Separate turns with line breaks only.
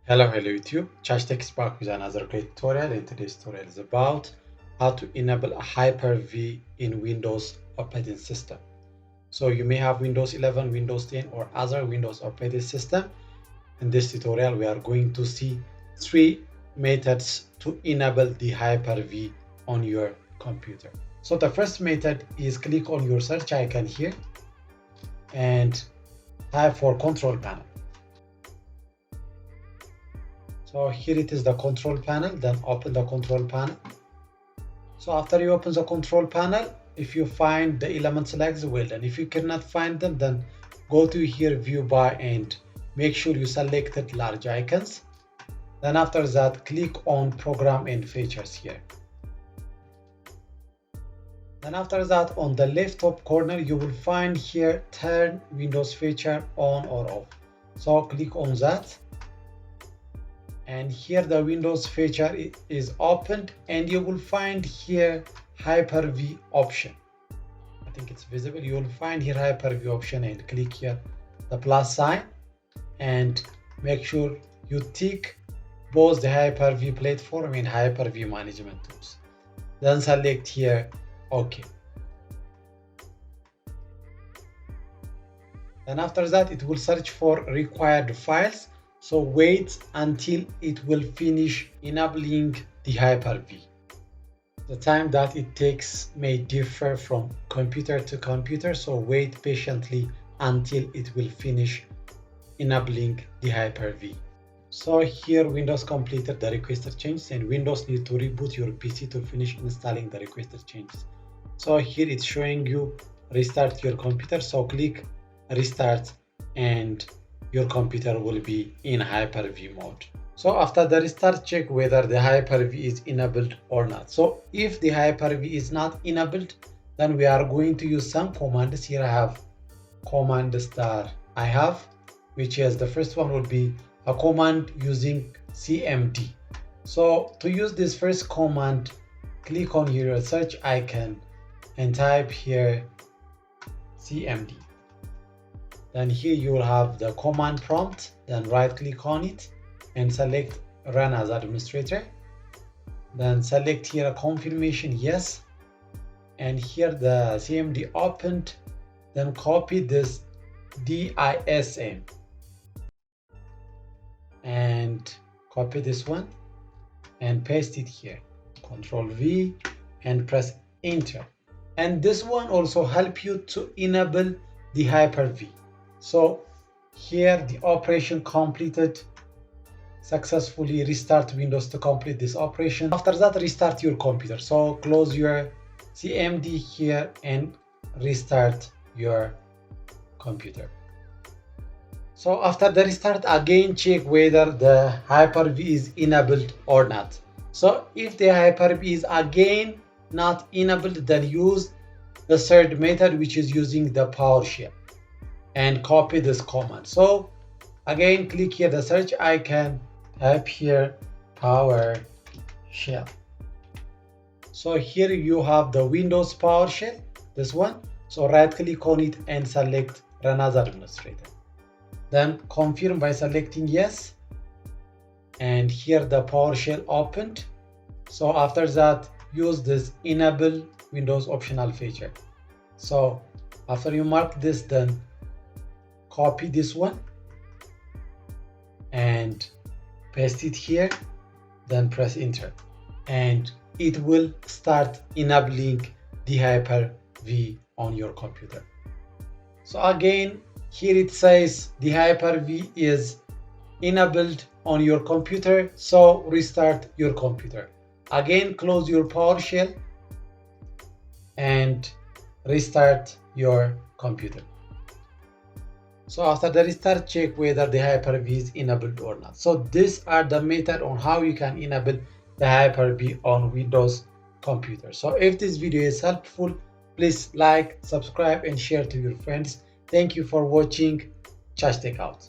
Hello YouTube. Chachi is back with another great tutorial, and today's tutorial is about how to enable a Hyper-V in Windows operating system. So you may have Windows 11, Windows 10 or other Windows operating system. In this tutorial we are going to see three methods to enable the Hyper-V on your computer. So the first method is click on your search icon here and type for control panel. So here it is, the control panel. Then open the control panel. So after you open the control panel, if you find the elements like well done. If you cannot find them, then go to here view by and make sure you selected large icons. Then after that, click on program and features here. Then after that, on the left top corner, you will find here turn Windows feature on or off. So click on that. And here the Windows feature is opened and you will find here Hyper-V option. I think it's visible. You will find here Hyper-V option and click here the plus sign and make sure you tick both the Hyper-V platform and Hyper-V management tools. Then select here OK. And after that, it will search for required files. So wait until it will finish enabling the Hyper-V. The time that it takes may differ from computer to computer, so wait patiently until it will finish enabling the Hyper-V. So here Windows completed the requested changes and Windows need to reboot your PC to finish installing the requested changes. So here it's showing you restart your computer, so click restart and your computer will be in Hyper-V mode. So after the restart, check whether the Hyper-V is enabled or not. So if the Hyper-V is not enabled, then we are going to use some commands. Here I have command star I have, which is the first one will be a command using CMD. So to use this first command, click on your search icon and type here CMD. Then here you will have the command prompt, then right click on it and select run as administrator. Then select here a confirmation yes, and here the CMD opened. Then copy this DISM and copy this one and paste it here. Control V and press enter. And this one also help you to enable the Hyper-V. So here the operation completed successfully. Restart Windows to complete this operation. After that, restart your computer. So close your CMD here and restart your computer. So after the restart, again check whether the Hyper-V is enabled or not. So if the Hyper-V is again not enabled, then use the third method, which is using the PowerShell, and copy this command. So again, click here the search icon, type here PowerShell. So here you have the Windows PowerShell, this one. So right click on it and select run as administrator. Then confirm by selecting yes. And here the PowerShell opened. So after that, use this enable Windows optional feature. So after you mark this, then copy this one and paste it here, then press enter, and it will start enabling the Hyper-V on your computer. So again, here it says the Hyper-V is enabled on your computer, so restart your computer. Again, close your PowerShell and restart your computer. So after the restart, check whether the Hyper-V is enabled or not. So these are the method on how you can enable the Hyper-V on Windows computer. So if this video is helpful, please like, subscribe and share to your friends. Thank you for watching. Chachi out.